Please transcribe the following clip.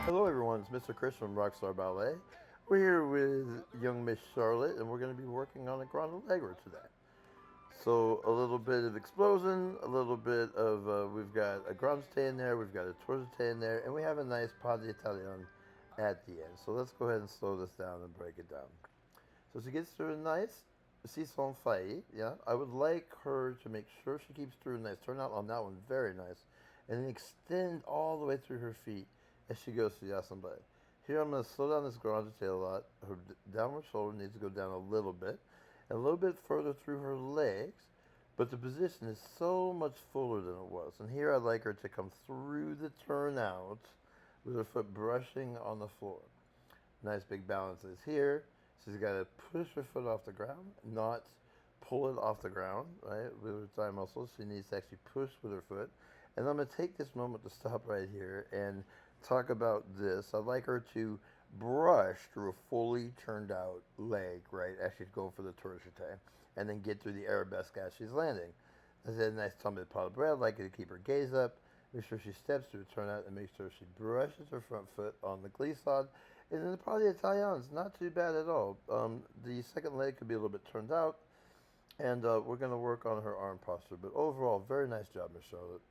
Hello everyone, it's Mr. Chris from Rockstar Ballet. We're here with young Miss Charlotte and we're going to be working on a Grande Allegro today. So a little bit of explosion, a little bit of, we've got a grande in there, we've got a touriste in there, and we have a nice pas d'Italien at the end. So let's go ahead and slow this down and break it down. So she gets through a nice sans failli, yeah. I would like her to make sure she keeps through a nice turnout on that one, very nice. And then extend all the way through her feet as she goes to the assemble. Here I'm going to slow down this grande tail a lot. Her downward shoulder needs to go down a little bit. And a little bit further through her legs. But the position is so much fuller than it was. And here I'd like her to come through the turnout with her foot brushing on the floor. Nice big balance is here. She's got to push her foot off the ground, not pull it off the ground, right? With her thigh muscles, she needs to actually push with her foot. And I'm going to take this moment to stop right here and talk about this. I'd like her to brush through a fully turned out leg, right, as she's going for the touriste, and then get through the arabesque as she's landing. That's a nice tumble pot of bread. I'd like her to keep her gaze up, make sure she steps through a turnout, and make sure she brushes her front foot on the glissade. And then probably the Italian's not too bad at all. The second leg could be a little bit turned out, and we're going to work on her arm posture. But overall, very nice job, Miss Charlotte.